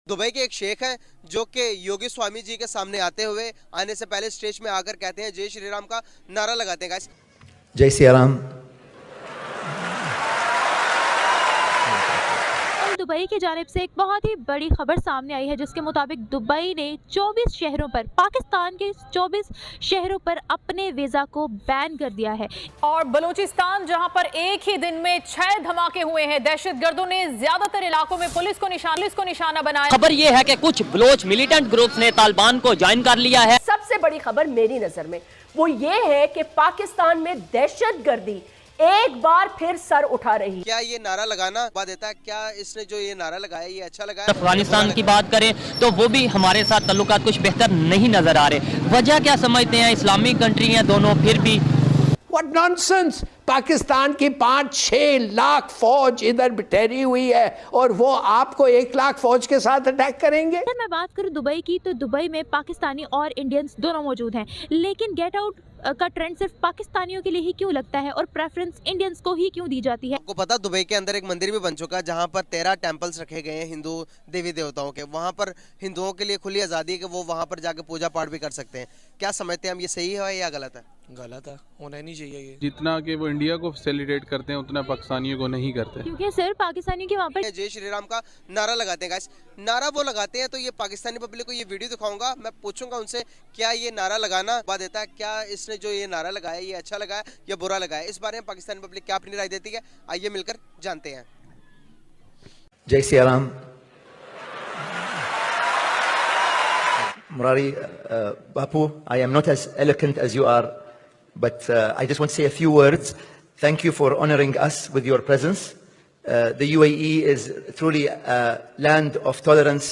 Dubai के एक शेख हैं जो कि योगी स्वामी जी के सामने आने से पहले स्टेज में आकर कहते हैं जय श्री राम का नारा लगाते हैं। गाइस जय श्री राम। दुबई की जानिब से एक बहुत ही बड़ी खबर सामने आई है जिसके मुताबिक दुबई ने 24 शहरों पर, पाकिस्तान के 24 शहरों पर अपने वीज़ा को बैन कर दिया है। और बलूचिस्तान जहां पर एक ही दिन में 6 धमाके हुए हैं, दहशतगर्दों ने ज्यादातर इलाकों में पुलिस को निशाना बनाया। खबर ये है कि कुछ बलोच मिलिटेंट ग्रुप्स ने तालिबान को ज्वाइन कर लिया है। सबसे बड़ी खबर मेरी नजर में वो ये है कि पाकिस्तान में दहशतगर्दी एक बार फिर सर उठा रही। क्या ये नारा लगाना बात देता है? क्या इसने जो ये नारा लगाया ये अच्छा लगाया? अफगानिस्तान की बात करें तो वो भी हमारे साथ ताल्लुकात कुछ बेहतर नहीं नजर आ रहे। वजह क्या समझते हैं? इस्लामिक कंट्री हैं दोनों, फिर भी What nonsense! पाकिस्तान की 5-6 लाख फौज इधर ठहरी हुई है और वो आपको 1 लाख फौज के साथ अटैक करेंगे। अगर मैं बात करूं दुबई की तो दुबई में पाकिस्तानी और इंडियंस दोनों मौजूद हैं, लेकिन गेट आउट का ट्रेंड सिर्फ पाकिस्तानियों के लिए ही क्यों लगता है और प्रेफरेंस इंडियंस को ही क्यों दी जाती है? आपको पता दुबई के अंदर एक मंदिर भी बन चुका है जहाँ पर 13 टेम्पल्स रखे गए हैं हिंदू देवी देवताओं के। वहाँ पर हिंदुओं के लिए खुली आज़ादी है कि वो वहाँ पर जाके पूजा पाठ भी कर सकते हैं। क्या समझते हैं हम, ये सही है या गलत है? गलत है, होना ही नहीं चाहिए ये। जितना कि वो इंडिया को फैसिलिटेट करते हैं उतना पाकिस्तानियों को नहीं करते, क्योंकि सिर्फ पाकिस्तानियों के वहाँ पर जय श्री राम का नारा लगाते हैं। गाइस नारा वो लगाते हैं तो ये पाकिस्तानी पब्लिक को ये वीडियो दिखाऊंगा, मैं पूछूंगा उनसे क्या ये नारा लगाना बात देता है? क्या इसने जो ये नारा लगाया ये अच्छा लगाया या बुरा लगाया? इस बारे में पाकिस्तानी पब्लिक क्या अपनी राय देती है, आइए मिलकर जानते हैं। जय Shri Ram. Murari, Bapu, I am not as eloquent as you are, but I just want to say a few words. Thank you for honoring us with your presence. The UAE is truly a land of tolerance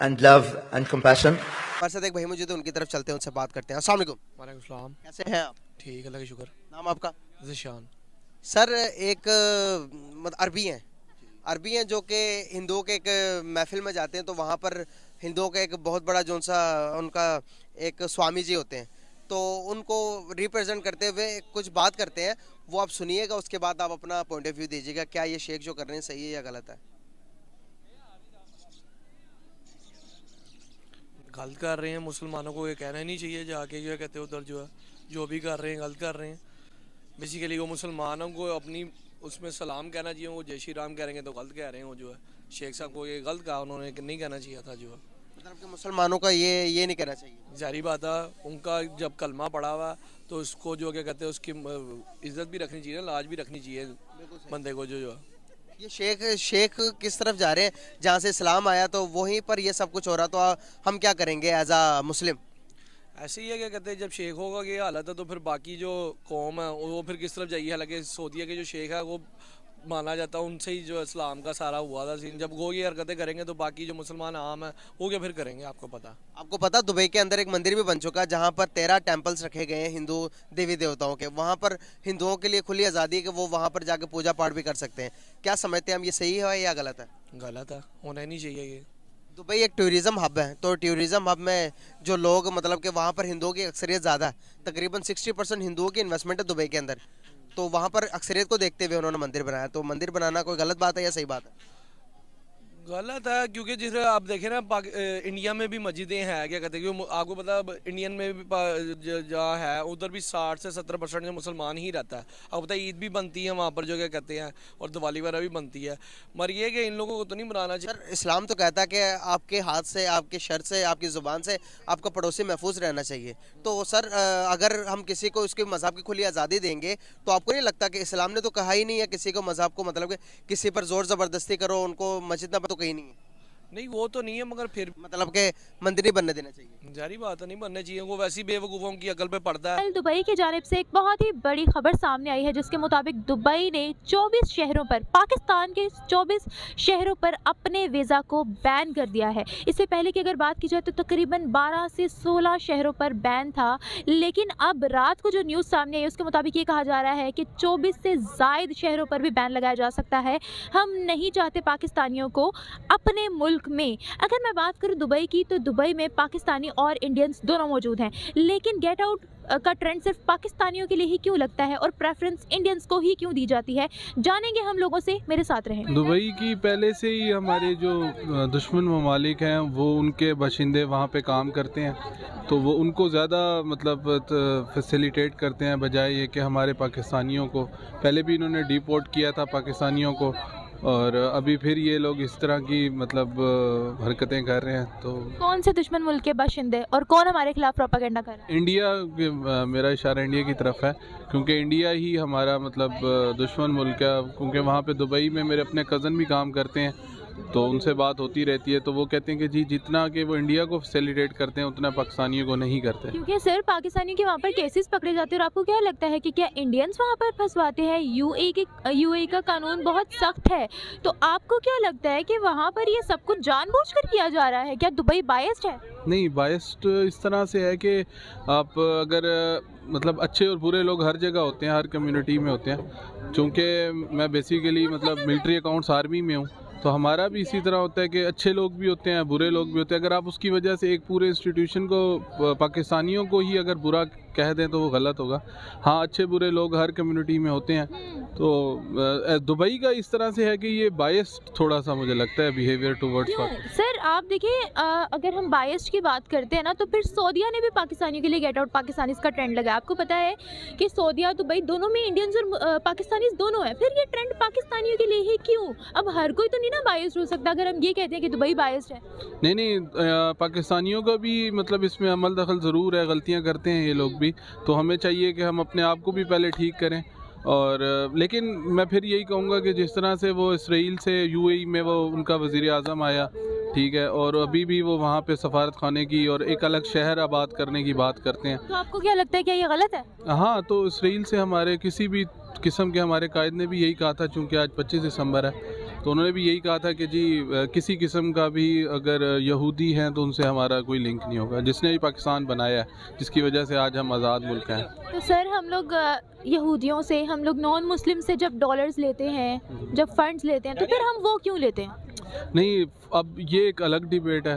and love and compassion. हमारे साथ एक भाई मुझे तो उनकी तरफ चलते हैं, उनसे बात करते हैं। अस्सलाम वालेकुम। वालेकुम सलाम। कैसे हैं आप? ठीक है, अल्लाह का शुक्र। नाम आपका? ज़िशान। सर एक अरबी हैं जो कि हिंदुओं के एक महफिल में जाते हैं तो वहाँ पर हिंदुओं का एक बहुत बड़ा जो सा उनका एक स्वामी जी होते हैं, तो उनको रिप्रेजेंट करते हुए कुछ बात करते हैं, वो आप सुनिएगा, उसके बाद आप अपना पॉइंट ऑफ व्यू दीजिएगा क्या ये शेख जो कर रहे हैं सही है या गलत है। गलत कर रहे हैं, मुसलमानों को ये कहना ही नहीं चाहिए जाके जो कहते उधर जो भी कर रहे हैं गलत कर रहे हैं। बेसिकली वो मुसलमानों को अपनी उसमें सलाम कहना चाहिए, वो जय श्री राम कहेंगे तो गलत कह रहे हैं। वो जो है शेख साहब को ये गलत कहा, उन्होंने नहीं कहना चाहिए था। जो मतलब कि मुसलमानों का ये नहीं कहना चाहिए। जारी बात है, उनका जब कलमा पड़ा हुआ तो उसको जो क्या कहते हैं उसकी इज्जत भी रखनी चाहिए, लाज भी रखनी चाहिए बंदे को। जो है ये शेख किस तरफ जा रहे हैं? जहाँ से इस्लाम आया तो वहीं पर ये सब कुछ हो रहा, तो हम क्या करेंगे एज आ मुस्लिम? ऐसे ही है, क्या कहते हैं जब शेख होगा ये हालत है तो फिर बाकी जो कौम है वो फिर किस तरफ जाइए। हालांकि सऊदीया के जो शेख है वो माना जाता है उनसे ही जो इस्लाम का सारा हुआ था सीन। जब वो ये हरकतें करेंगे तो बाकी जो मुसलमान आम है वो क्या फिर करेंगे? आपको पता दुबई के अंदर एक मंदिर भी बन चुका है जहाँ पर 13 टेम्पल्स रखे गए हैं हिंदू देवी देवताओं के। वहाँ पर हिंदुओं के लिए खुली आज़ादी है कि वो वहाँ पर जाके पूजा पाठ भी कर सकते हैं। क्या समझते हैं हम, ये सही है या गलत है? गलत है, होना ही नहीं चाहिए ये। दुबई एक टूरिज़्म हब है, तो टूरिज़्म हब में जो लोग मतलब कि वहाँ पर हिंदुओं की अक्सरियत ज़्यादा है, तकरीबन 60% हिंदुओं की इन्वेस्टमेंट है दुबई के अंदर, तो वहाँ पर अक्सरियत को देखते हुए उन्होंने मंदिर बनाया। तो मंदिर बनाना कोई गलत बात है या सही बात है? गलत है, क्योंकि जिस आप देखें ना इंडिया में भी मस्जिदें हैं, क्या कहते हैं आपको पता इंडियन में भी जहाँ है उधर भी 60 से 70% जो मुसलमान ही रहता है। आपको पता ईद भी बनती है वहाँ पर जो क्या कहते हैं, और दिवाली वगैरह भी बनती है। मगर ये कि इन लोगों को तो नहीं बनाना चाहिए। सर इस्लाम तो कहता है कि आपके हाथ से, आपके शर से, आपकी ज़ुबान से आपका पड़ोसी महफूज रहना चाहिए। तो सर अगर हम किसी को उसके मज़हब की खुली आज़ादी देंगे तो आपको नहीं लगता कि इस्लाम ने तो कहा ही नहीं है किसी को मज़हब को, मतलब कि किसी पर ज़ोर ज़बरदस्ती करो, उनको मस्जिद में कहीं नहीं है? नहीं वो तो नहीं है, मगर फिर मतलब के मंदिर नहीं बनने देना चाहिए। जारी बात है, नहीं बनने चाहिए, वो वैसी बेवकूफ़ों की अकल पे पड़ता है। दुबई की जानिब से एक बहुत ही बड़ी खबर सामने आई है जिसके मुताबिक दुबई ने 24 शहरों पर, पाकिस्तान के 24 शहरों पर अपने वीज़ा को बैन कर दिया है। इससे पहले की अगर बात की जाए तो तकरीबन 12 से 16 शहरों पर बैन था, लेकिन अब रात को जो न्यूज़ सामने आई उसके मुताबिक ये कहा जा रहा है कि 24 से ज़ायद शहरों पर भी बैन लगाया जा सकता है। हम नहीं चाहते पाकिस्तानियों को अपने मुल्क मुल्क में। अगर मैं बात करूं दुबई की, तो दुबई में पाकिस्तानी और इंडियंस दोनों मौजूद हैं, लेकिन गेट आउट का ट्रेंड सिर्फ पाकिस्तानियों के लिए ही क्यों लगता है और प्रेफरेंस इंडियंस को ही क्यों दी जाती है, जानेंगे हम लोगों से, मेरे साथ रहें। दुबई की पहले से ही हमारे जो दुश्मन ममालिक हैं वो उनके बाशिंदे वहाँ पे काम करते हैं, तो वो उनको ज़्यादा मतलब फैसिलिटेट करते हैं बजाय ये कि हमारे पाकिस्तानियों को। पहले भी इन्होंने डिपोर्ट किया था पाकिस्तानियों को, और अभी फिर ये लोग इस तरह की मतलब हरकतें कर रहे हैं। तो कौन से दुश्मन मुल्क के बाशिंदे और कौन हमारे खिलाफ प्रोपेगेंडा कर रहा है? इंडिया मेरा इशारा इंडिया की तरफ है, क्योंकि इंडिया ही हमारा मतलब दुश्मन मुल्क है। क्योंकि वहाँ पे दुबई में मेरे अपने कज़न भी काम करते हैं, तो उनसे बात होती रहती है, तो वो कहते हैं कि जी जितना कि वो इंडिया को फैसिलिटेट करते हैं उतना पाकिस्तानियों को नहीं करते। क्योंकि सिर्फ पाकिस्तानियों के वहाँ पर केसेस पकड़े जाते हैं, और आपको क्या लगता है कि क्या इंडियंस वहाँ पर फंसवाते हैं? यूएई का कानून बहुत सख्त है, तो आपको क्या लगता है कि वहाँ पर ये सब कुछ जानबूझकर किया जा रहा है? क्या दुबई बायस्ड है? नहीं, बायस्ड इस तरह से है कि आप अगर मतलब अच्छे और बुरे लोग हर जगह होते हैं, हर कम्युनिटी में होते हैं। चूँकि मैं बेसिकली मतलब मिलिट्री अकाउंट्स आर्मी में हूँ, तो हमारा भी इसी तरह होता है कि अच्छे लोग भी होते हैं, बुरे लोग भी होते हैं। अगर आप उसकी वजह से एक पूरे इंस्टीट्यूशन को, पाकिस्तानियों को ही अगर बुरा कह दें तो वो गलत होगा। हाँ, अच्छे बुरे लोग हर कम्युनिटी में होते हैं। तो दुबई का इस तरह से है कि ये बायस्ड थोड़ा सा मुझे लगता है बिहेवियर टुवर्ड्स। सर आप देखिए, अगर हम बायस्ड की बात करते हैं ना, तो फिर सऊदीया ने भी पाकिस्तानियों के लिए गेट आउट पाकिस्तानीज का ट्रेंड लगाया। आपको पता है कि सऊदीया दुबई दोनों में इंडियंस और पाकिस्तानीज दोनों है, फिर ये ट्रेंड पाकिस्तानियों के लिए ही क्यों? अब हर कोई तो नहीं ना बायस्ड हो सकता अगर हम ये कहते हैं कि दुबई बायस्ड है। नहीं, पाकिस्तानियों का भी मतलब इसमें अमल दखल ज़रूर है, गलतियाँ करते हैं ये लोग भी, तो हमें चाहिए कि हम अपने आप को भी पहले ठीक करें। और लेकिन मैं फिर यही कहूँगा कि जिस तरह से वो इसराइल से यूएई में वो उनका वज़ीर आज़म आया, ठीक है, और अभी भी वो वहाँ पे सफारत खाने की और एक अलग शहर आबाद करने की बात करते हैं, तो आपको क्या लगता है, क्या ये गलत है? हाँ, तो इसराइल से हमारे किसी भी किस्म के, हमारे कायद ने भी यही कहा था, चूँकि आज 25 दिसंबर है, तो उन्होंने भी यही कहा था कि जी किसी किस्म का भी अगर यहूदी हैं तो उनसे हमारा कोई लिंक नहीं होगा, जिसने भी पाकिस्तान बनाया है, जिसकी वजह से आज हम आज़ाद मुल्क हैं। तो सर हम लोग यहूदियों से, हम लोग नॉन मुस्लिम से जब डॉलर्स लेते हैं, जब फंड्स लेते हैं, तो फिर हम वो क्यों लेते हैं? नहीं, अब ये एक अलग डिबेट है।